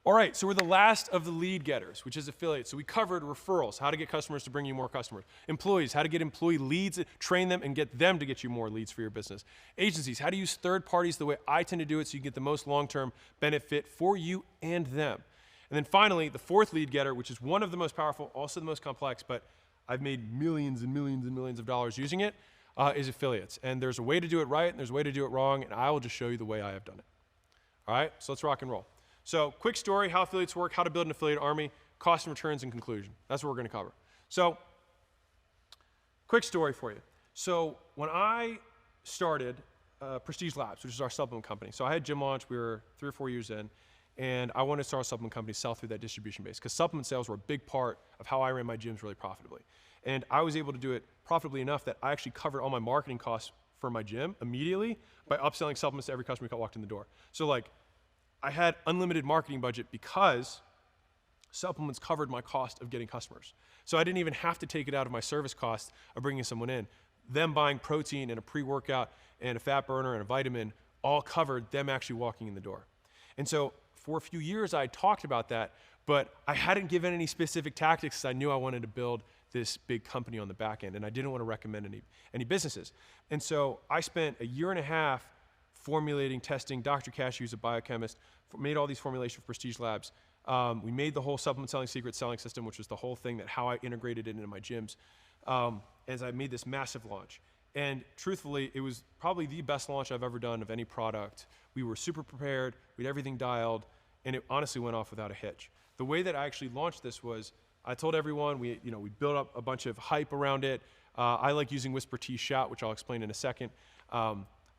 All right, so we're the last of the lead getters, which is affiliates. So we covered referrals, how to get customers to bring you more customers. Employees, how to get employee leads, train them, and get them to get you more leads for your business. Agencies, how to use third parties the way I tend to do it so you can get the most long-term benefit for you and them. And then finally, the fourth lead getter, which is one of the most powerful, also the most complex, but I've made millions and millions and millions of dollars using it, is affiliates. And there's a way to do it right, and there's a way to do it wrong, and I will just show you the way I have done it. All right, so let's rock and roll. So quick story, how affiliates work, how to build an affiliate army, cost and returns and conclusion. That's what we're gonna cover. So quick story for you. So when I started Prestige Labs, which is our supplement company, so I had gym launch, we were 3 or 4 years in, and I wanted to start a supplement company, sell through that distribution base, because supplement sales were a big part of how I ran my gyms really profitably. And I was able to do it profitably enough that I actually covered all my marketing costs for my gym immediately by upselling supplements to every customer who walked in the door. So like, I had unlimited marketing budget because supplements covered my cost of getting customers. So I didn't even have to take it out of my service cost of bringing someone in. Them buying protein and a pre-workout and a fat burner and a vitamin all covered them actually walking in the door. And so for a few years I talked about that, but I hadn't given any specific tactics because I knew I wanted to build this big company on the back end and I didn't want to recommend any businesses. And so I spent a year and a half formulating, testing. Dr. Cash, who's a biochemist, made all these formulations for Prestige Labs. We made the whole supplement selling secret selling system, which was the whole thing that how I integrated it into my gyms as I made this massive launch. And truthfully, it was probably the best launch I've ever done of any product. We were super prepared, we had everything dialed, and it honestly went off without a hitch. The way that I actually launched this was, I told everyone, we built up a bunch of hype around it. I like using Whisper Tea Shot, which I'll explain in a second.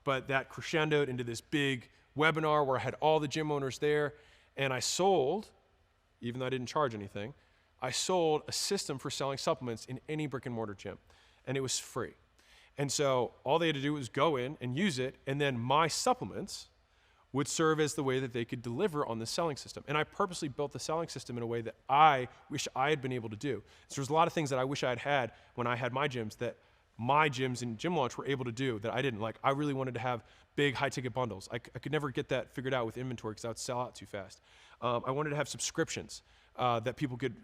But that crescendoed into this big webinar where I had all the gym owners there, and I sold, even though I didn't charge anything, I sold a system for selling supplements in any brick and mortar gym, and it was free. And so all they had to do was go in and use it, and then my supplements would serve as the way that they could deliver on the selling system. And I purposely built the selling system in a way that I wish I had been able to do. So there's a lot of things that I wish I had had when I had my gyms that my gyms in gym launch were able to do that I didn't. Like, I really wanted to have big high ticket bundles. I could never get that figured out with inventory because I would sell out too fast. I wanted to have subscriptions that people could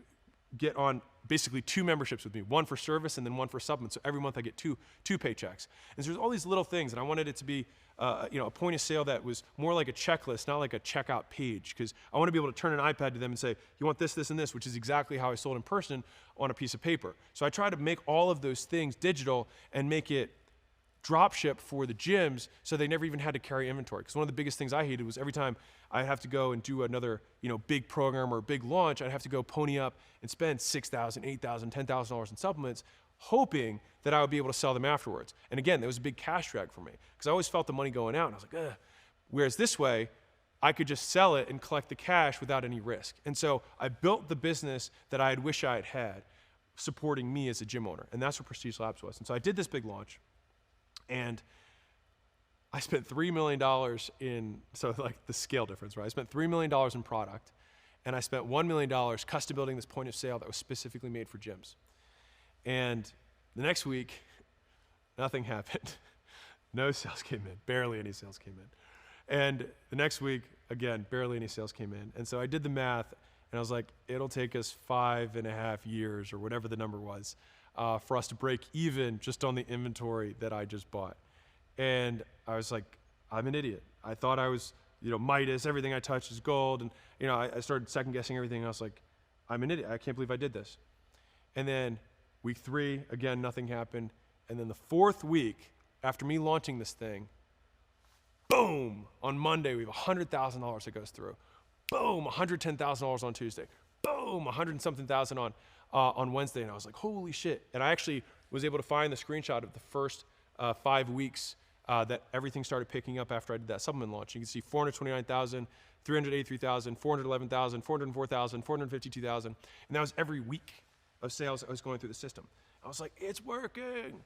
get on basically 2 memberships with me, one for service and then one for supplements. So every month I get two paychecks. And so there's all these little things, and I wanted it to be a point of sale that was more like a checklist, not like a checkout page, because I want to be able to turn an iPad to them and say, you want this, this, and this, which is exactly how I sold in person on a piece of paper. So I try to make all of those things digital and make it drop ship for the gyms so they never even had to carry inventory. Because one of the biggest things I hated was every time I'd have to go and do another big program or a big launch, I'd have to go pony up and spend $6,000, $8,000, $10,000 in supplements, hoping that I would be able to sell them afterwards. And again, there was a big cash drag for me because I always felt the money going out and I was like, ugh. Whereas this way, I could just sell it and collect the cash without any risk. And so I built the business that I wish I had had supporting me as a gym owner. And that's what Prestige Labs was. And so I did this big launch. And I spent $3 million in, so like the scale difference, right? I spent $3 million in product, and I spent $1 million custom building this point of sale that was specifically made for gyms. And the next week, nothing happened. No sales came in, barely any sales came in. And the next week, again, barely any sales came in. And so I did the math, and I was like, it'll take us 5.5 years or whatever the number was for us to break even just on the inventory that I just bought. And I was like, I'm an idiot. I thought I was, Midas, everything I touched is gold. And, I started second guessing everything. I was like, I'm an idiot. I can't believe I did this. And then week 3, again, nothing happened. And then the 4th week after me launching this thing, boom, on Monday, we have $100,000 that goes through. Boom, $110,000 on Tuesday. Boom, 100 and something thousand on Wednesday. And I was like, holy shit. And I actually was able to find the screenshot of the first 5 weeks that everything started picking up after I did that supplement launch. You can see 429,000, 383,000, 411,000, 404,000, 452,000. And that was every week of sales that I was going through the system. I was like, it's working.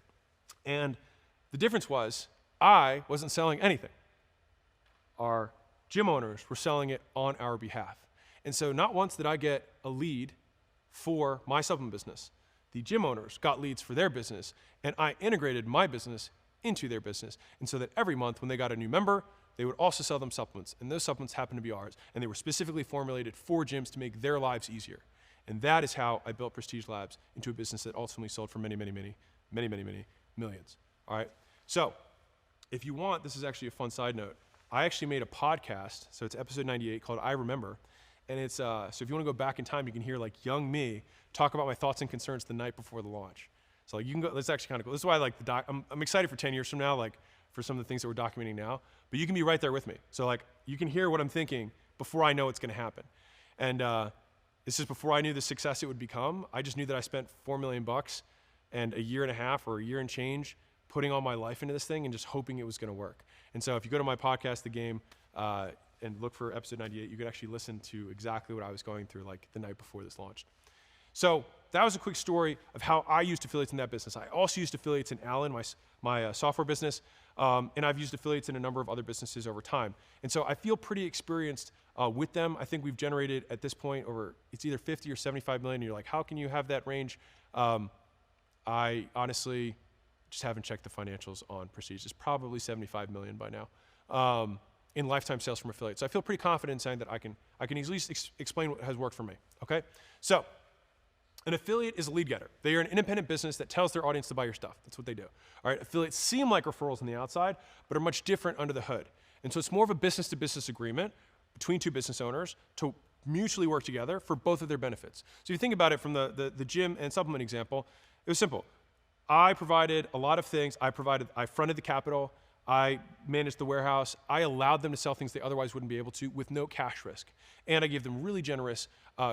And the difference was I wasn't selling anything. Our gym owners were selling it on our behalf. And so not once did I get a lead for my supplement business. The gym owners got leads for their business, and I integrated my business into their business. And so that every month when they got a new member, they would also sell them supplements, and those supplements happened to be ours, and they were specifically formulated for gyms to make their lives easier. And that is how I built Prestige Labs into a business that ultimately sold for many, many, many, many, many, many millions. All right. So if you want, this is actually a fun side note. I actually made a podcast, so it's episode 98 called I Remember. And it's, so if you want to go back in time, you can hear like young me talk about my thoughts and concerns the night before the launch. So like you can go, that's actually kind of cool. This is why I like I'm excited for 10 years from now, like for some of the things that we're documenting now, but you can be right there with me. So like you can hear what I'm thinking before I know it's going to happen. And this is before I knew the success it would become. I just knew that I spent $4 million and a year and a half or a year and change putting all my life into this thing and just hoping it was going to work. And so if you go to my podcast, The Game, and look for episode 98, you could actually listen to exactly what I was going through like the night before this launched. So that was a quick story of how I used affiliates in that business. I also used affiliates in AULA, my software business, and I've used affiliates in a number of other businesses over time. And so I feel pretty experienced with them. I think we've generated at this point over, it's either 50 or 75 million. And you're like, how can you have that range? I honestly just haven't checked the financials on Prestige. It's probably 75 million by now in lifetime sales from affiliates. So I feel pretty confident in saying that I can easily explain what has worked for me, okay? So an affiliate is a lead getter. They are an independent business that tells their audience to buy your stuff. That's what they do. All right, affiliates seem like referrals on the outside, but are much different under the hood. And so it's more of a business-to-business agreement between two business owners to mutually work together for both of their benefits. So if you think about it from the gym and supplement example, it was simple. I provided a lot of things. I fronted the capital. I managed the warehouse. I allowed them to sell things they otherwise wouldn't be able to with no cash risk. And I gave them really generous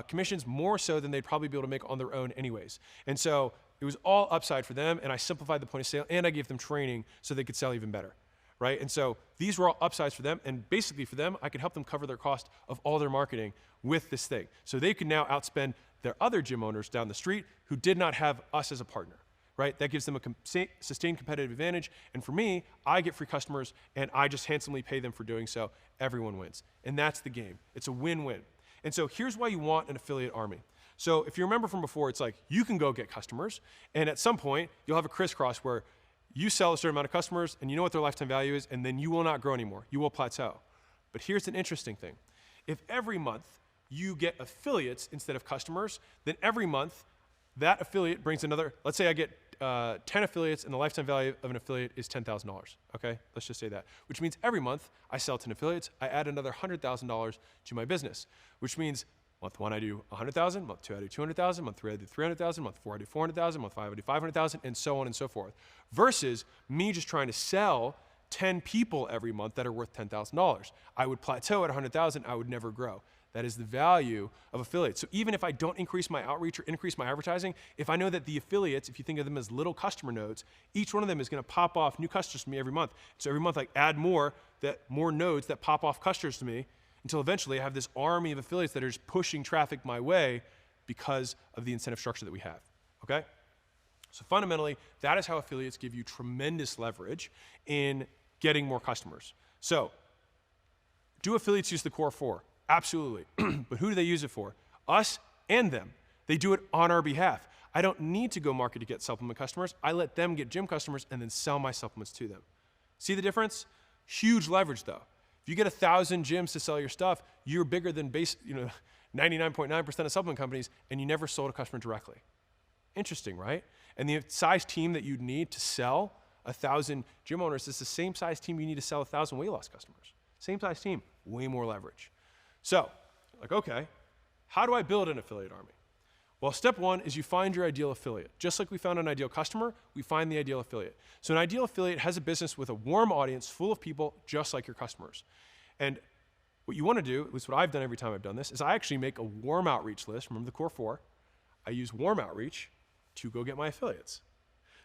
commissions, more so than they'd probably be able to make on their own anyways. And so it was all upside for them, and I simplified the point of sale, and I gave them training so they could sell even better, right? And so these were all upsides for them, and basically for them, I could help them cover their cost of all their marketing with this thing. So they could now outspend their other gym owners down the street who did not have us as a partner. Right? That gives them a sustained competitive advantage. And for me, I get free customers and I just handsomely pay them for doing so. Everyone wins. And that's the game. It's a win-win. And so here's why you want an affiliate army. So if you remember from before, it's like you can go get customers, and at some point you'll have a crisscross where you sell a certain amount of customers and you know what their lifetime value is, and then you will not grow anymore. You will plateau. But here's an interesting thing. If every month you get affiliates instead of customers, then every month that affiliate brings another, let's say I get 10 affiliates and the lifetime value of an affiliate is $10,000, okay? Let's just say that. Which means every month I sell 10 affiliates, I add another $100,000 to my business, which means month one I do 100,000, month two I do 200,000, month three I do 300,000, month four I do 400,000, month five I do 500,000, and so on and so forth. Versus me just trying to sell 10 people every month that are worth $10,000. I would plateau at 100,000, I would never grow. That is the value of affiliates. So even if I don't increase my outreach or increase my advertising, if I know that the affiliates, if you think of them as little customer nodes, each one of them is going to pop off new customers to me every month. So every month I add more nodes that pop off customers to me until eventually I have this army of affiliates that are just pushing traffic my way because of the incentive structure that we have, okay? So fundamentally, that is how affiliates give you tremendous leverage in getting more customers. So do affiliates use the core four? Absolutely. But who do they use it for? Us and them. They do it on our behalf. I don't need to go market to get supplement customers. I let them get gym customers and then sell my supplements to them. See the difference? Huge leverage though. If you get 1,000 gyms to sell your stuff, you're bigger than 99.9% of supplement companies, and you never sold a customer directly. Interesting, right? And the size team that you'd need to sell 1,000 gym owners is the same size team you need to sell 1,000 weight loss customers. Same size team, way more leverage. So, like, okay, how do I build an affiliate army? Well, step one is you find your ideal affiliate. Just like we found an ideal customer, we find the ideal affiliate. So an ideal affiliate has a business with a warm audience full of people just like your customers. And what you want to do, at least what I've done every time I've done this, is I actually make a warm outreach list. Remember the core four? I use warm outreach to go get my affiliates.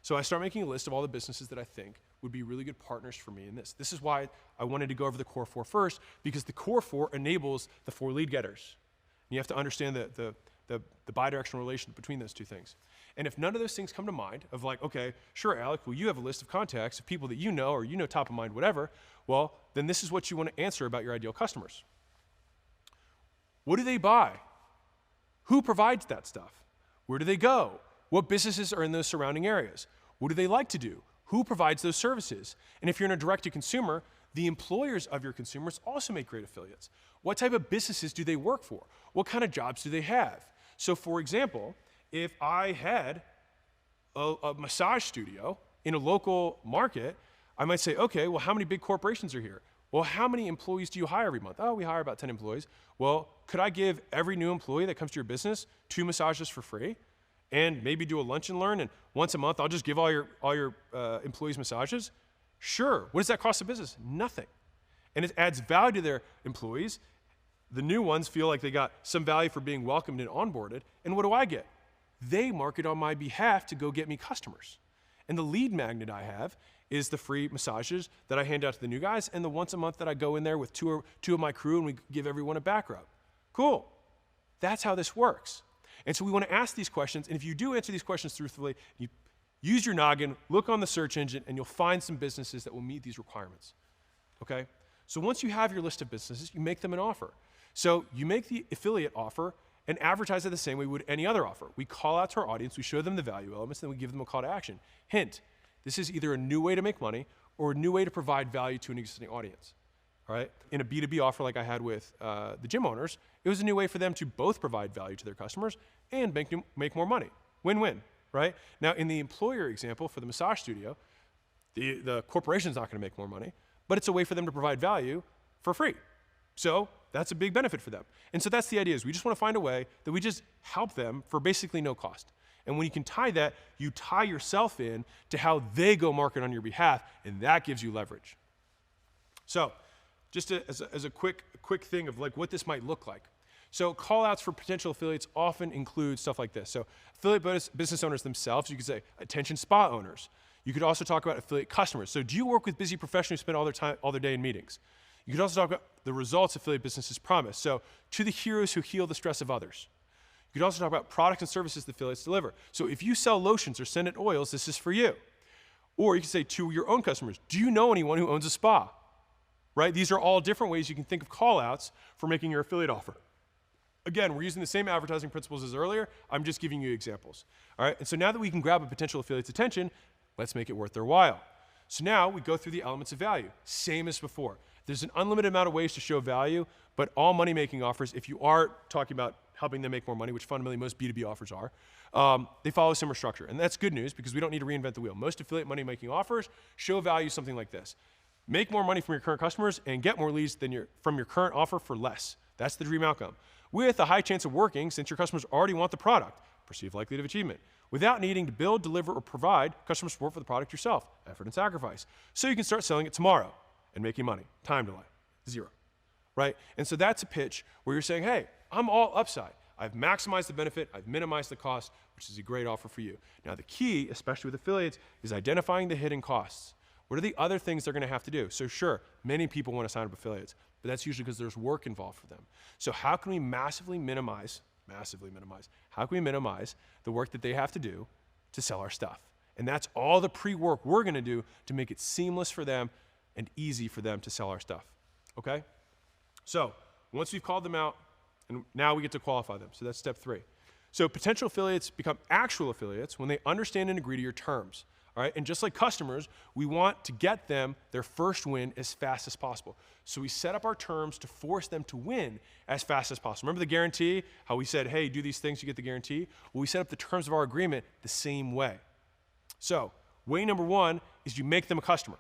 So I start making a list of all the businesses that I think would be really good partners for me in this. This is why I wanted to go over the core four first, because the core four enables the four lead getters. And you have to understand the bidirectional relation between those two things. And if none of those things come to mind, of like, okay, sure, Alec, well, you have a list of contacts of people that you know, or you know top of mind, whatever, well, then this is what you want to answer about your ideal customers. What do they buy? Who provides that stuff? Where do they go? What businesses are in those surrounding areas? What do they like to do? Who provides those services? And if you're in a direct-to-consumer, The employers of your consumers also make great affiliates. What type of businesses do they work for? What kind of jobs do they have? So for example, if I had a massage studio in a local market, I might say, okay, well, how many big corporations are here? Well, how many employees do you hire every month? Oh, we hire about 10 employees. Well, could I give every new employee that comes to your business 2 massages for free? And maybe do a lunch and learn, and once a month I'll just give all your employees massages? Sure. What does that cost the business? Nothing. And it adds value to their employees. The new ones feel like they got some value for being welcomed and onboarded. And what do I get? They market on my behalf to go get me customers. And the lead magnet I have is the free massages that I hand out to the new guys, and the once a month that I go in there with two of my crew and we give everyone a back rub. Cool. That's how this works. And so we want to ask these questions, and if you do answer these questions truthfully, you use your noggin, look on the search engine, and you'll find some businesses that will meet these requirements, okay? So once you have your list of businesses, you make them an offer. So you make the affiliate offer and advertise it the same way we would any other offer. We call out to our audience, we show them the value elements, then we give them a call to action. Hint, this is either a new way to make money or a new way to provide value to an existing audience. All right? In a B2B offer like I had with the gym owners, it was a new way for them to both provide value to their customers and make more money. Win-win, right? Now, in the employer example for the massage studio, the corporation's not going to make more money, but it's a way for them to provide value for free. So that's a big benefit for them. And so that's the idea, is we just want to find a way that we just help them for basically no cost. And when you can tie that, you tie yourself in to how they go market on your behalf, and that gives you leverage. So just as a quick thing of like what this might look like. So call outs for potential affiliates often include stuff like this. So affiliate business owners themselves, you could say attention spa owners. You could also talk about affiliate customers. So do you work with busy professionals who spend all their day in meetings? You could also talk about the results affiliate businesses promise. So to the heroes who heal the stress of others. You could also talk about products and services the affiliates deliver. So if you sell lotions or scented oils, this is for you. Or you can say to your own customers, do you know anyone who owns a spa? Right? These are all different ways you can think of call outs for making your affiliate offer. Again, we're using the same advertising principles as earlier. I'm just giving you examples. All right? And so now that we can grab a potential affiliate's attention, let's make it worth their while. So now we go through the elements of value, same as before. There's an unlimited amount of ways to show value, but all money-making offers, if you are talking about helping them make more money, which fundamentally most B2B offers are, they follow a similar structure. And that's good news because we don't need to reinvent the wheel. Most affiliate money-making offers show value something like this. Make more money from your current customers and get more leads from your current offer for less. That's the dream outcome. With a high chance of working since your customers already want the product, perceived likelihood of achievement, without needing to build, deliver, or provide customer support for the product yourself, effort and sacrifice. So you can start selling it tomorrow and making money. Time delay, 0, right? And so that's a pitch where you're saying, hey, I'm all upside. I've maximized the benefit, I've minimized the cost, which is a great offer for you. Now the key, especially with affiliates, is identifying the hidden costs. What are the other things they're going to have to do? So sure, many people want to sign up affiliates, but that's usually because there's work involved for them. So how can we massively minimize, how can we minimize the work that they have to do to sell our stuff? And that's all the pre-work we're going to do to make it seamless for them and easy for them to sell our stuff, okay? So once we've called them out, and now we get to qualify them. So that's step 3. So potential affiliates become actual affiliates when they understand and agree to your terms. All right? And just like customers, we want to get them their first win as fast as possible. So we set up our terms to force them to win as fast as possible. Remember the guarantee? How we said, hey, do these things, you get the guarantee? Well, we set up the terms of our agreement the same way. So way number 1 is you make them a customer.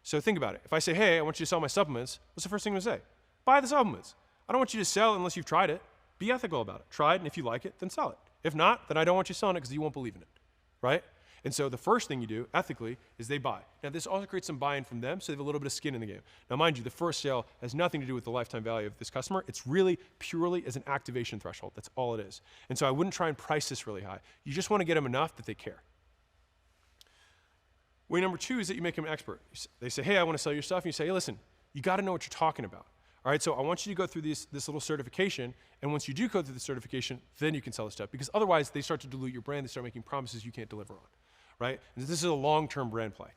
So think about it. If I say, hey, I want you to sell my supplements, what's the first thing I'm going to say? Buy the supplements. I don't want you to sell unless you've tried it. Be ethical about it. Try it, and if you like it, then sell it. If not, then I don't want you selling it because you won't believe in it, right? And so the first thing you do, ethically, is they buy. Now, this also creates some buy-in from them, so they have a little bit of skin in the game. Now, mind you, the first sale has nothing to do with the lifetime value of this customer. It's really purely as an activation threshold. That's all it is. And so I wouldn't try and price this really high. You just want to get them enough that they care. Way number 2 is that you make them an expert. They say, hey, I want to sell your stuff. And you say, hey, listen, you got to know what you're talking about. All right, so I want you to go through this little certification, and once you do go through the certification, then you can sell the stuff. Because otherwise, they start to dilute your brand. They start making promises you can't deliver on. Right? And this is a long-term brand play.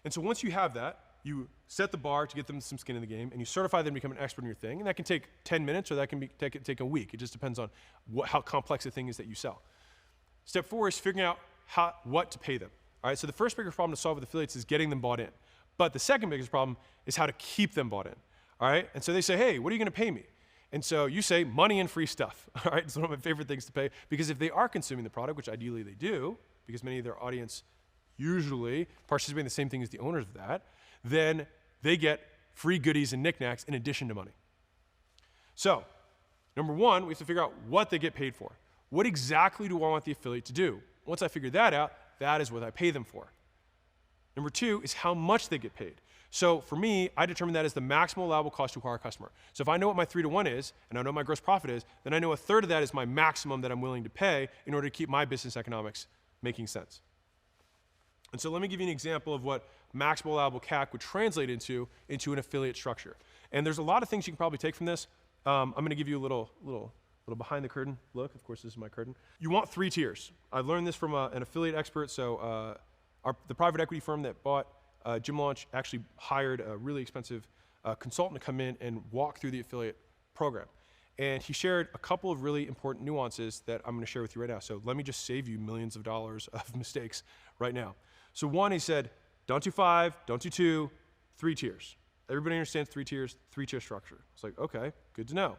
And so once you have that, you set the bar to get them some skin in the game, and you certify them to become an expert in your thing, and that can take 10 minutes, or that can take a week. It just depends on how complex the thing is that you sell. Step 4 is figuring out what to pay them. All right, so the first bigger problem to solve with affiliates is getting them bought in. But the second biggest problem is how to keep them bought in, all right? And so they say, hey, what are you gonna pay me? And so you say money and free stuff, all right? It's one of my favorite things to pay, because if they are consuming the product, which ideally they do, because many of their audience usually participate in the same thing as the owners of that, then they get free goodies and knickknacks in addition to money. So, number one, we have to figure out what they get paid for. What exactly do I want the affiliate to do? Once I figure that out, that is what I pay them for. Number two is how much they get paid. So for me, I determine that as the maximal allowable cost to acquire a customer. So if I know what my 3-to-1 is, and I know what my gross profit is, then I know a third of that is my maximum that I'm willing to pay in order to keep my business economics making sense. And so let me give you an example of what maximal allowable CAC would translate into an affiliate structure. And there's a lot of things you can probably take from this. I'm gonna give you a little behind the curtain look. Of course, this is my curtain. You want 3 tiers. I learned this from an affiliate expert. So the private equity firm that bought Gym Launch actually hired a really expensive consultant to come in and walk through the affiliate program. And he shared a couple of really important nuances that I'm gonna share with you right now. So let me just save you millions of dollars of mistakes right now. So one, he said, don't do 5, don't do 2, 3 tiers. Everybody understands 3 tiers, 3-tier structure. It's like, okay, good to know.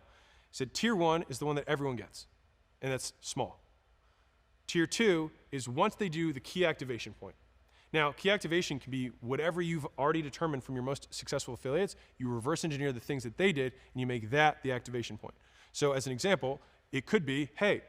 He said tier 1 is the one that everyone gets, and that's small. Tier 2 is once they do the key activation point. Now, key activation can be whatever you've already determined from your most successful affiliates. You reverse engineer the things that they did, and you make that the activation point. So as an example, it could be, hey,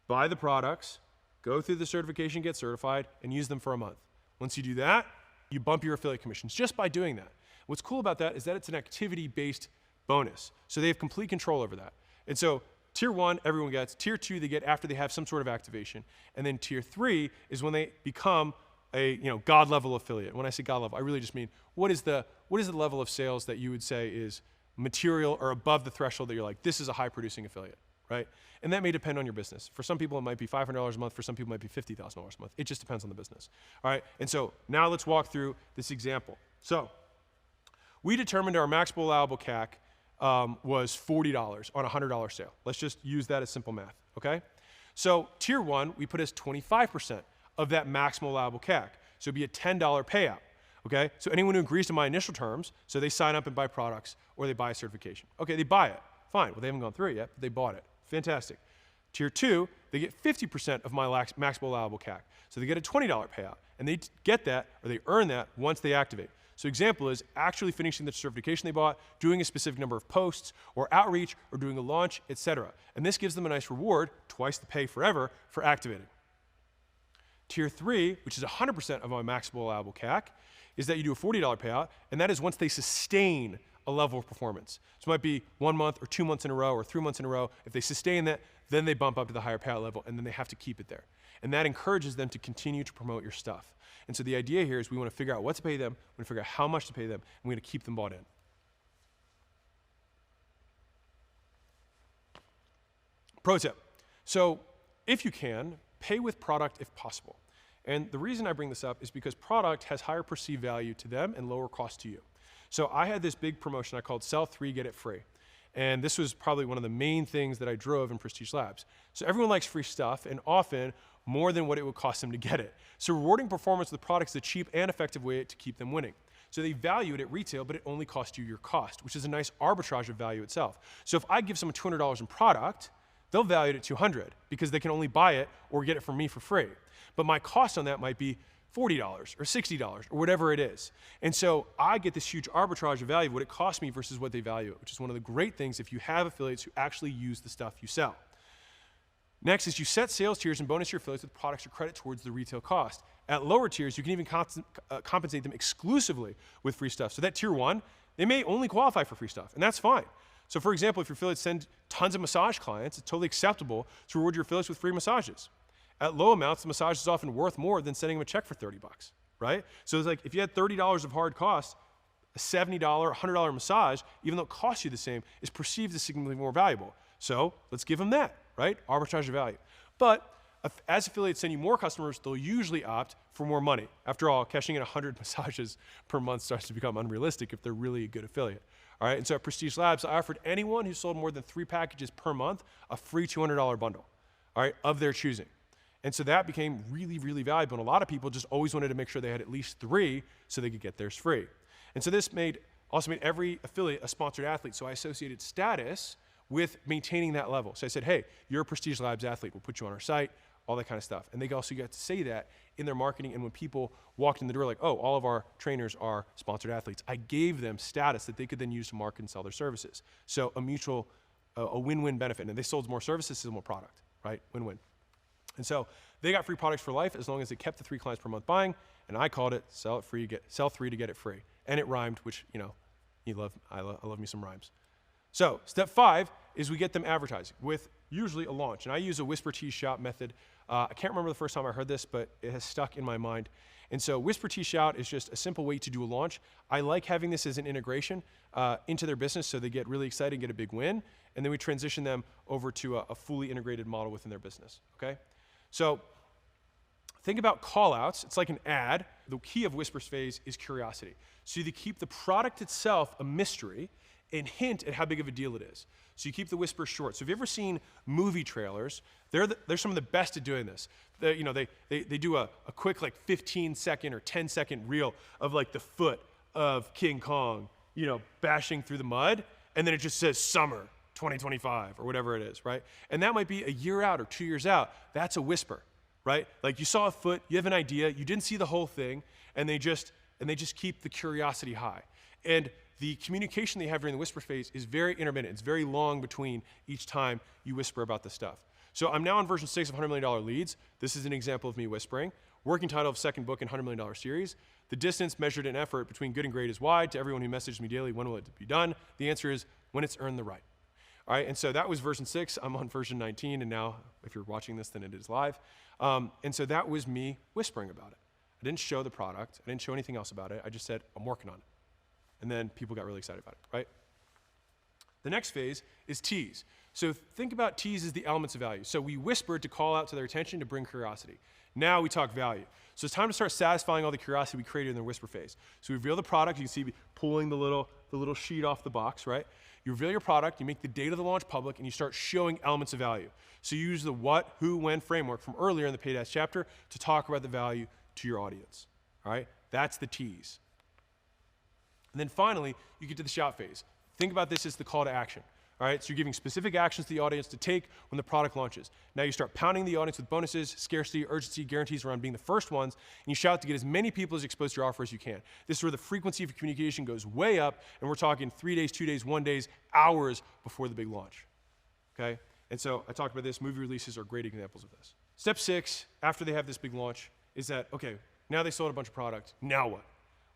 buy the products, go through the certification, get certified, and use them for a month. Once you do that, you bump your affiliate commissions just by doing that. What's cool about that is that it's an activity-based bonus. So they have complete control over that. And so tier 1, everyone gets. Tier 2, they get after they have some sort of activation. And then tier 3 is when they become a God level affiliate. When I say God level, I really just mean what is the level of sales that you would say is material or above the threshold that you're like, this is a high producing affiliate, right? And that may depend on your business. For some people, it might be $500 a month. For some people, it might be $50,000 a month. It just depends on the business. All right, and so now let's walk through this example. We determined our maximal allowable CAC was $40 on a $100 sale. Let's just use that as simple math, okay? So tier 1, we put as 25% of that maximal allowable CAC. So it'd be a $10 payout, okay? So anyone who agrees to my initial terms, so they sign up and buy products or they buy a certification. Okay, they buy it, fine. Well, they haven't gone through it yet, but they bought it. Fantastic. Tier 2, they get 50% of my maximal allowable CAC. So they get a $20 payout, and they get that, or they earn that once they activate. So example is actually finishing the certification they bought, doing a specific number of posts or outreach or doing a launch, etc. And this gives them a nice reward, twice the pay forever, for activating. Tier 3, which is 100% of my maximal allowable CAC, is that you do a $40 payout, and that is once they sustain a level of performance. So it might be 1 month or 2 months in a row or 3 months in a row. If they sustain that, then they bump up to the higher payout level, and then they have to keep it there. And that encourages them to continue to promote your stuff. And so the idea here is we want to figure out what to pay them, we want to figure out how much to pay them, and we're going to keep them bought in. Pro tip. So if you can, pay with product if possible. And the reason I bring this up is because product has higher perceived value to them and lower cost to you. So I had this big promotion I called Sell 3, Get It Free. And this was probably one of the main things that I drove in Prestige Labs. So everyone likes free stuff, and often more than what it would cost them to get it. So rewarding performance with the product is a cheap and effective way to keep them winning. So they value it at retail, but it only costs you your cost, which is a nice arbitrage of value itself. So if I give someone $200 in product, they'll value it at $200 because they can only buy it or get it from me for free. But my cost on that might be $40 or $60 or whatever it is. And so I get this huge arbitrage of value of what it costs me versus what they value it, which is one of the great things if you have affiliates who actually use the stuff you sell. Next is you set sales tiers and bonus your affiliates with products or credit towards the retail cost. At lower tiers, you can even compensate them exclusively with free stuff. So that tier 1, they may only qualify for free stuff, and that's fine. So for example, if your affiliates send tons of massage clients, it's totally acceptable to reward your affiliates with free massages. At low amounts, the massage is often worth more than sending them a check for $30, right? So it's like if you had $30 of hard costs, a $70, $100 massage, even though it costs you the same, is perceived as significantly more valuable. So let's give them that, right? Arbitrage of value. But as affiliates send you more customers, they'll usually opt for more money. After all, cashing in 100 massages per month starts to become unrealistic if they're really a good affiliate. All right, and so at Prestige Labs, I offered anyone who sold more than 3 packages per month a free $200 bundle, all right, of their choosing. And so that became really, really valuable. And a lot of people just always wanted to make sure they had at least 3 so they could get theirs free. And so this also made every affiliate a sponsored athlete. So I associated status with maintaining that level. So I said, hey, you're a Prestige Labs athlete. We'll put you on our site, all that kind of stuff. And they also got to say that in their marketing. And when people walked in the door like, oh, all of our trainers are sponsored athletes, I gave them status that they could then use to market and sell their services. So a win-win benefit. And they sold more services, sold more product, right? Win-win. And so they got free products for life as long as they kept the 3 clients per month buying. And I called it sell 3 to get it free. And it rhymed, which, I love me some rhymes. So step 5 is we get them advertising with usually a launch. And I use a whisper tease shout method. I can't remember the first time I heard this, but it has stuck in my mind. And so whisper tease shout is just a simple way to do a launch. I like having this as an integration into their business so they get really excited and get a big win. And then we transition them over to a fully integrated model within their business, okay? So think about call outs. It's like an ad. The key of Whisper's phase is curiosity. So you keep the product itself a mystery and hint at how big of a deal it is. So you keep the whisper short. So if you've ever seen movie trailers, they're some of the best at doing this. They do a quick 15-second or 10-second reel of the foot of King Kong, bashing through the mud, and then it just says summer 2025 or whatever it is, right? And that might be a year out or 2 years out. That's a whisper, right? Like you saw a foot, you have an idea, you didn't see the whole thing, and they just keep the curiosity high. And the communication they have during the whisper phase is very intermittent. It's very long between each time you whisper about this stuff. So I'm now on version 6 of $100 million leads. This is an example of me whispering. Working title of second book in $100 million series. The distance measured in effort between good and great is wide. To everyone who messages me daily, when will it be done? The answer is when it's earned the right. All right, and so that was version 6. I'm on version 19, and now if you're watching this, then it is live. And so that was me whispering about it. I didn't show the product. I didn't show anything else about it. I just said, I'm working on it. And then people got really excited about it, right? The next phase is tease. So think about tease as the elements of value. So we whispered to call out to their attention to bring curiosity. Now we talk value. So it's time to start satisfying all the curiosity we created in the whisper phase. So we reveal the product. You can see me pulling the little sheet off the box, right? You reveal your product, you make the date of the launch public, and you start showing elements of value. So you use the what, who, when framework from earlier in the paid ads chapter to talk about the value to your audience, all right? That's the tease. And then finally, you get to the shout phase. Think about this as the call to action. All right, so you're giving specific actions to the audience to take when the product launches. Now you start pounding the audience with bonuses, scarcity, urgency, guarantees around being the first ones, and you shout to get as many people as exposed to your offer as you can. This is where the frequency of communication goes way up, and we're talking 3 days, 2 days, 1 day, hours before the big launch. Okay, and so I talked about this. Movie releases are great examples of this. Step 6, after they have this big launch, is that, okay, now they sold a bunch of product, now what?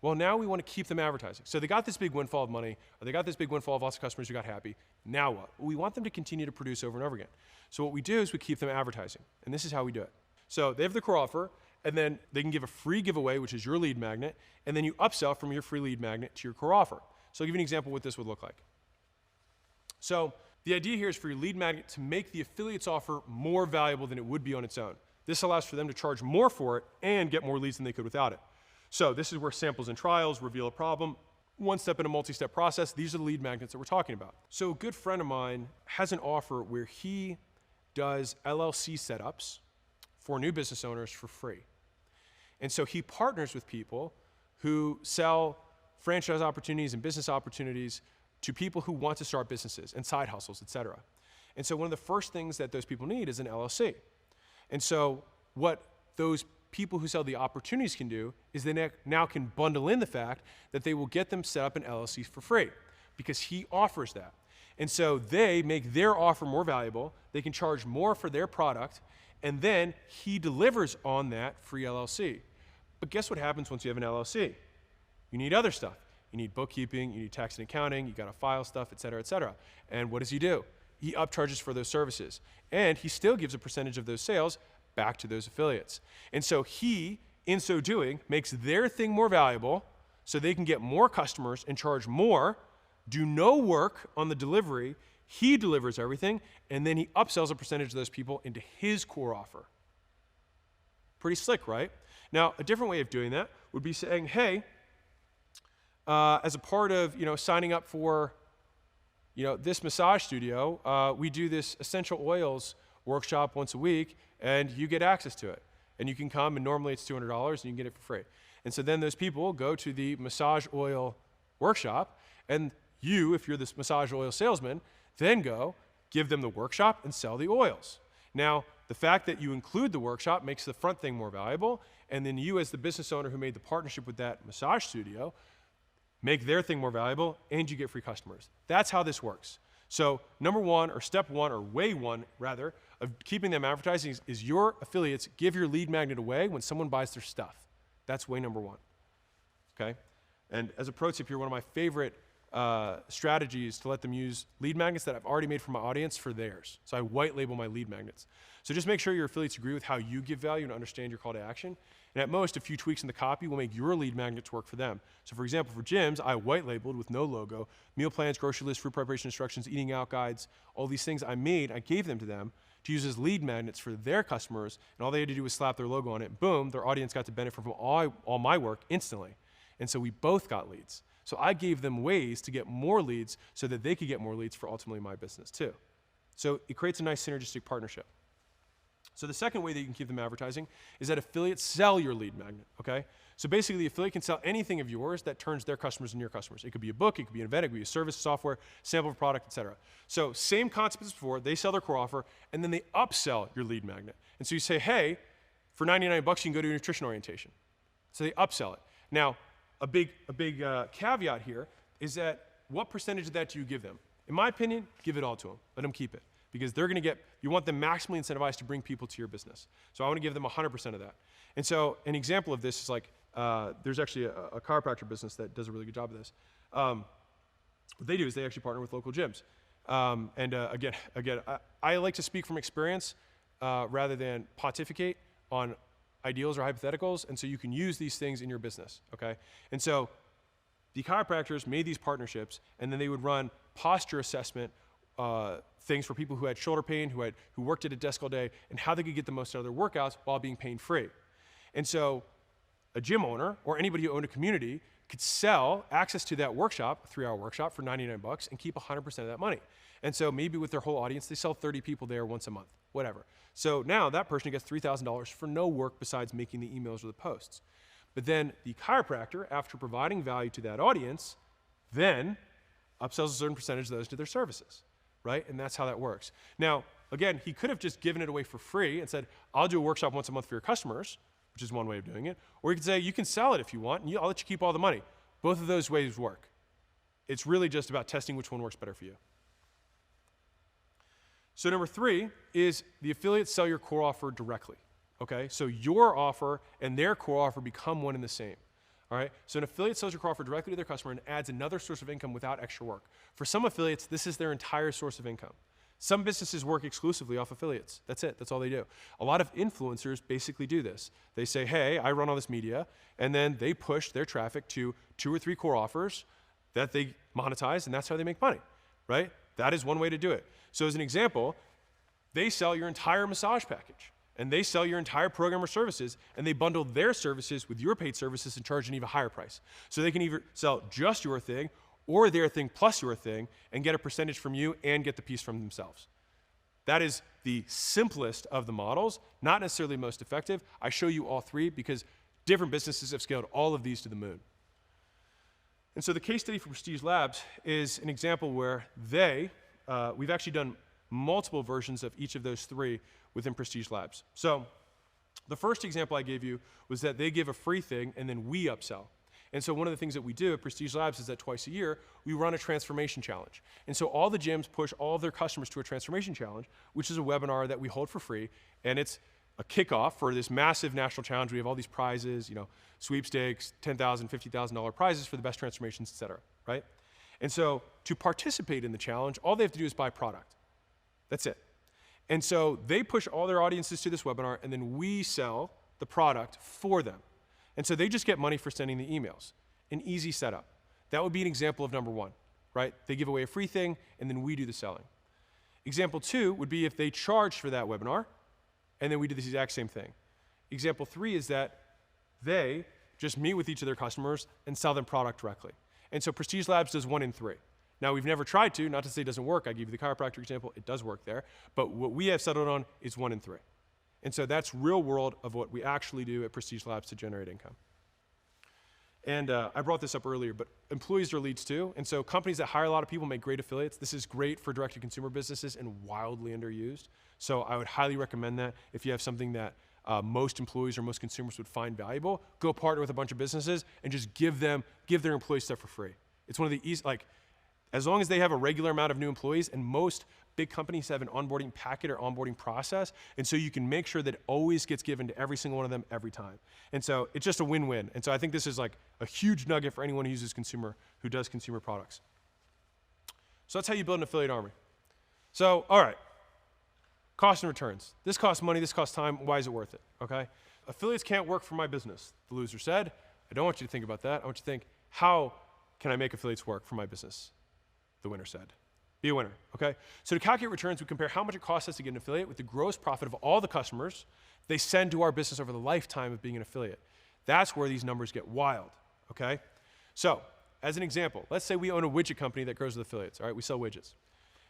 Well, now we want to keep them advertising. So they got this big windfall of money, or they got this big windfall of lots of customers who got happy. Now what? Well, we want them to continue to produce over and over again. So what we do is we keep them advertising, and this is how we do it. So they have the core offer, and then they can give a free giveaway, which is your lead magnet, and then you upsell from your free lead magnet to your core offer. So I'll give you an example of what this would look like. So the idea here is for your lead magnet to make the affiliate's offer more valuable than it would be on its own. This allows for them to charge more for it and get more leads than they could without it. So this is where samples and trials reveal a problem. One step in a multi-step process. These are the lead magnets that we're talking about. So a good friend of mine has an offer where he does LLC setups for new business owners for free. And so he partners with people who sell franchise opportunities and business opportunities to people who want to start businesses and side hustles, et cetera. And so one of the first things that those people need is an LLC. And so what those people who sell the opportunities can do is they now can bundle in the fact that they will get them set up an LLC for free because he offers that. And so they make their offer more valuable, they can charge more for their product, and then he delivers on that free LLC. But guess what happens once you have an LLC? You need other stuff. You need bookkeeping, you need tax and accounting, you gotta file stuff, et cetera, et cetera. And what does he do? He upcharges for those services. And he still gives a percentage of those sales back to those affiliates. And so he, in so doing, makes their thing more valuable so they can get more customers and charge more, do no work on the delivery, he delivers everything, and then he upsells a percentage of those people into his core offer. Pretty slick, right? Now, a different way of doing that would be saying, hey, as a part of signing up for this massage studio, we do this essential oils workshop once a week, and you get access to it. And you can come, and normally it's $200, and you can get it for free. And so then those people go to the massage oil workshop, and you, if you're this massage oil salesman, then go give them the workshop and sell the oils. Now, the fact that you include the workshop makes the front thing more valuable, and then you as the business owner who made the partnership with that massage studio make their thing more valuable, and you get free customers. That's how this works. So number one, or step one, or way one, rather, of keeping them advertising is your affiliates give your lead magnet away when someone buys their stuff. That's way number one, okay? And as a pro tip here, one of my favorite strategies to let them use lead magnets that I've already made for my audience for theirs. So I white label my lead magnets. So just make sure your affiliates agree with how you give value and understand your call to action. And at most, a few tweaks in the copy will make your lead magnets work for them. So for example, for gyms, I white labeled with no logo, meal plans, grocery lists, food preparation instructions, eating out guides, all these things I gave them to them to use as lead magnets for their customers, and all they had to do was slap their logo on it. Boom, their audience got to benefit from all my work instantly. And so we both got leads. So I gave them ways to get more leads so that they could get more leads for ultimately my business too. So it creates a nice synergistic partnership. So the second way that you can keep them advertising is that affiliates sell your lead magnet, okay? So basically, the affiliate can sell anything of yours that turns their customers into your customers. It could be a book, it could be an event, it could be a service, software, sample of a product, etc. So same concept as before, they sell their core offer, and then they upsell your lead magnet. And so you say, hey, for 99 bucks, you can go to a nutrition orientation. So they upsell it. Now, a big caveat here is that what percentage of that do you give them? In my opinion, give it all to them. Let them keep it. Because they're going to you want them maximally incentivized to bring people to your business. So I want to give them 100% of that. And so an example of this is like, there's actually a chiropractor business that does a really good job of this. What they do is they actually partner with local gyms. Again, I like to speak from experience rather than pontificate on ideals or hypotheticals, and so you can use these things in your business, okay? And so the chiropractors made these partnerships, and then they would run posture assessment things for people who had shoulder pain, who worked at a desk all day, and how they could get the most out of their workouts while being pain-free. And so a gym owner or anybody who owned a community could sell access to that workshop, a 3-hour workshop for 99 bucks, and keep 100% of that money. And so maybe with their whole audience, they sell 30 people there once a month, whatever. So now that person gets $3,000 for no work besides making the emails or the posts. But then the chiropractor, after providing value to that audience, then upsells a certain percentage of those to their services, right? And that's how that works. Now, again, he could have just given it away for free and said, I'll do a workshop once a month for your customers, which is one way of doing it. Or he could say, you can sell it if you want, and I'll let you keep all the money. Both of those ways work. It's really just about testing which one works better for you. So number 3 is the affiliates sell your core offer directly, okay? So your offer and their core offer become one and the same, all right? So an affiliate sells your core offer directly to their customer and adds another source of income without extra work. For some affiliates, this is their entire source of income. Some businesses work exclusively off affiliates. That's it. That's all they do. A lot of influencers basically do this. They say, hey, I run all this media, and then they push their traffic to 2 or 3 core offers that they monetize, and that's how they make money, right? That is one way to do it. So as an example, they sell your entire massage package, and they sell your entire program or services, and they bundle their services with your paid services and charge an even higher price. So they can either sell just your thing or their thing plus your thing and get a percentage from you and get the piece from themselves. That is the simplest of the models, not necessarily the most effective. I show you all 3 because different businesses have scaled all of these to the moon. And so the case study for Prestige Labs is an example where we've actually done multiple versions of each of those 3 within Prestige Labs. So the first example I gave you was that they give a free thing and then we upsell. And so one of the things that we do at Prestige Labs is that twice a year, we run a transformation challenge. And so all the gyms push all of their customers to a transformation challenge, which is a webinar that we hold for free. And it's a kickoff for this massive national challenge. We have all these prizes, sweepstakes, $10,000, $50,000 prizes for the best transformations, et cetera, right? And so to participate in the challenge, all they have to do is buy product. That's it. And so they push all their audiences to this webinar, and then we sell the product for them. And so they just get money for sending the emails. An easy setup. That would be an example of number 1, right? They give away a free thing, and then we do the selling. Example 2 would be if they charge for that webinar, and then we do the exact same thing. Example 3 is that they just meet with each of their customers and sell them product directly. And so Prestige Labs does 1 in 3. Now, we've never tried to, not to say it doesn't work. I gave you the chiropractor example. It does work there. But what we have settled on is 1 in 3. And so that's real world of what we actually do at Prestige Labs to generate income. And I brought this up earlier, but employees are leads too. And so companies that hire a lot of people make great affiliates. This is great for direct-to-consumer businesses and wildly underused. So I would highly recommend that if you have something that most employees or most consumers would find valuable, go partner with a bunch of businesses and just give their employees stuff for free. It's one of the easy, as long as they have a regular amount of new employees, and most big companies have an onboarding packet or onboarding process, and so you can make sure that it always gets given to every single one of them every time. And so it's just a win-win. And so I think this is like a huge nugget for anyone who does consumer products. So that's how you build an affiliate army. So, all right, cost and returns. This costs money, this costs time. Why is it worth it, okay? Affiliates can't work for my business, the loser said. I don't want you to think about that. I want you to think, how can I make affiliates work for my business? The winner said. Be a winner, okay? So to calculate returns, we compare how much it costs us to get an affiliate with the gross profit of all the customers they send to our business over the lifetime of being an affiliate. That's where these numbers get wild, okay? So, as an example, let's say we own a widget company that grows with affiliates, all right? We sell widgets.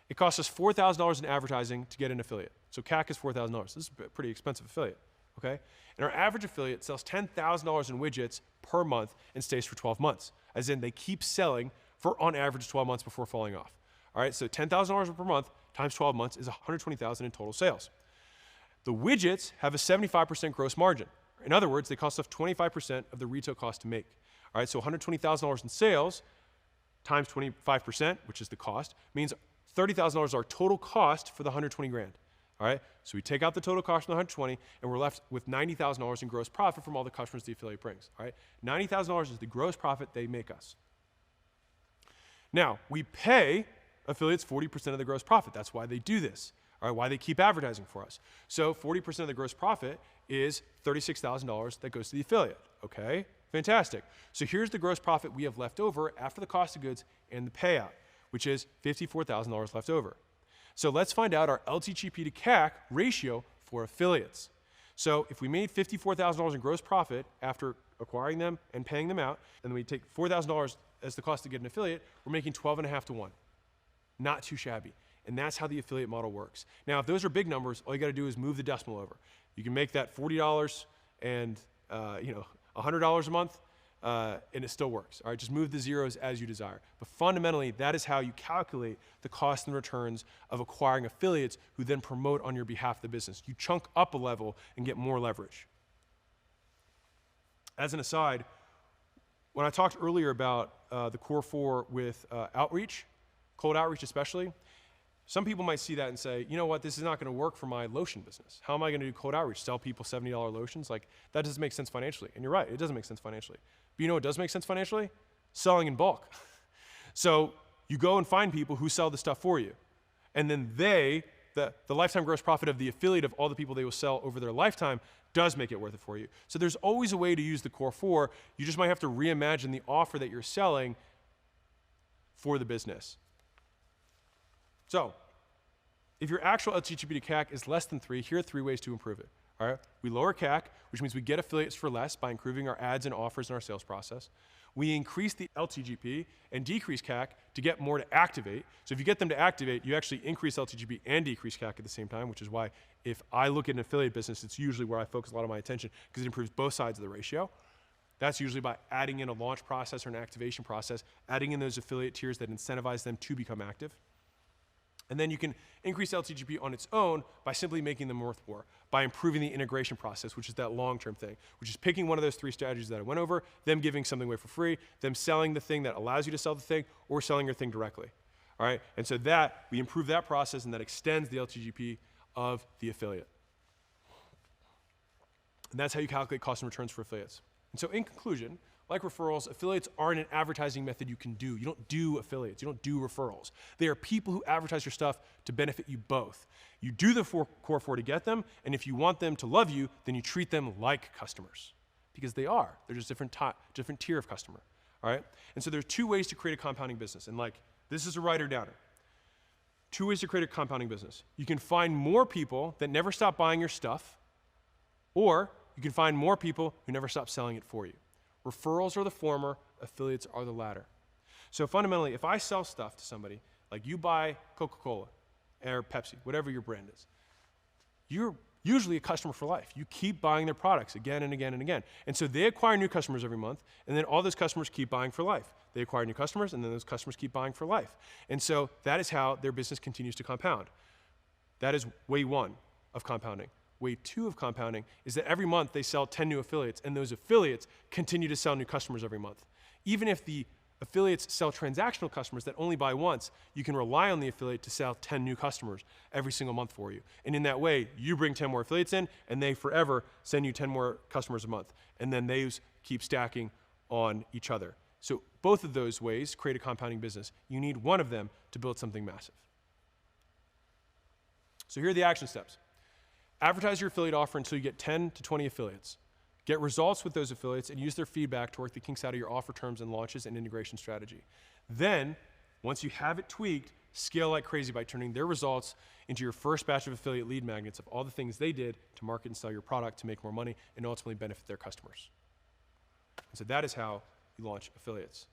It costs us $4,000 in advertising to get an affiliate. So CAC is $4,000. This is a pretty expensive affiliate, okay? And our average affiliate sells $10,000 in widgets per month and stays for 12 months, as in they keep selling for on average 12 months before falling off. All right, so $10,000 per month times 12 months is $120,000 in total sales. The widgets have a 75% gross margin. In other words, they cost us 25% of the retail cost to make. All right, so $120,000 in sales times 25%, which is the cost, means $30,000 our total cost for the 120 grand. All right, so we take out the total cost from the 120, and we're left with $90,000 in gross profit from all the customers the affiliate brings. All right, $90,000 is the gross profit they make us. Now, we pay affiliates 40% of the gross profit. That's why they do this, all right, why they keep advertising for us. So 40% of the gross profit is $36,000 that goes to the affiliate, okay? Fantastic. So here's the gross profit we have left over after the cost of goods and the payout, which is $54,000 left over. So let's find out our LTGP to CAC ratio for affiliates. So if we made $54,000 in gross profit after acquiring them and paying them out, and then we take $4,000 as the cost to get an affiliate, we're making 12.5 to 1. Not too shabby. And that's how the affiliate model works. Now, if those are big numbers, all you got to do is move the decimal over. You can make that $40 and $100 a month, and it still works. All right, just move the zeros as you desire. But fundamentally, that is how you calculate the cost and returns of acquiring affiliates who then promote on your behalf of the business. You chunk up a level and get more leverage. As an aside, when I talked earlier about the core 4 with outreach, cold outreach especially, some people might see that and say, you know what, this is not going to work for my lotion business. How am I going to do cold outreach? Sell people $70 lotions? Like, that doesn't make sense financially. And you're right, it doesn't make sense financially. But you know what does make sense financially? Selling in bulk. So you go and find people who sell the stuff for you. And then the lifetime gross profit of the affiliate of all the people they will sell over their lifetime does make it worth it for you. So there's always a way to use the core 4. You just might have to reimagine the offer that you're selling for the business. So, if your actual LTGP to CAC is less than 3, here are 3 ways to improve it. All right? We lower CAC, which means we get affiliates for less by improving our ads and offers in our sales process. We increase the LTGP and decrease CAC to get more to activate. So if you get them to activate, you actually increase LTGP and decrease CAC at the same time, which is why if I look at an affiliate business, it's usually where I focus a lot of my attention because it improves both sides of the ratio. That's usually by adding in a launch process or an activation process, adding in those affiliate tiers that incentivize them to become active. And then you can increase LTGP on its own by simply making them worth more, by improving the integration process, which is that long-term thing, which is picking one of those 3 strategies that I went over, them giving something away for free, them selling the thing that allows you to sell the thing, or selling your thing directly. All right? And so that, we improve that process, and that extends the LTGP of the affiliate. And that's how you calculate cost and returns for affiliates. And so in conclusion, like referrals, affiliates aren't an advertising method you can do. You don't do affiliates. You don't do referrals. They are people who advertise your stuff to benefit you both. You do the core 4 to get them, and if you want them to love you, then you treat them like customers because they are. They're just different tier of customer, all right? And so there's 2 ways to create a compounding business, and this is a writer-downer. 2 ways to create a compounding business. You can find more people that never stop buying your stuff, or you can find more people who never stop selling it for you. Referrals are the former, affiliates are the latter. So fundamentally, if I sell stuff to somebody, like you buy Coca-Cola or Pepsi, whatever your brand is, you're usually a customer for life. You keep buying their products again and again and again. And so they acquire new customers every month, and then all those customers keep buying for life. They acquire new customers, and then those customers keep buying for life. And so that is how their business continues to compound. That is way one of compounding. Way two of compounding is that every month they sell 10 new affiliates, and those affiliates continue to sell new customers every month. Even if the affiliates sell transactional customers that only buy once, you can rely on the affiliate to sell 10 new customers every single month for you. And in that way, you bring 10 more affiliates in, and they forever send you 10 more customers a month. And then those keep stacking on each other. So both of those ways create a compounding business. You need one of them to build something massive. So here are the action steps. Advertise your affiliate offer until you get 10 to 20 affiliates. Get results with those affiliates and use their feedback to work the kinks out of your offer terms and launches and integration strategy. Then, once you have it tweaked, scale like crazy by turning their results into your first batch of affiliate lead magnets of all the things they did to market and sell your product to make more money and ultimately benefit their customers. And so that is how you launch affiliates.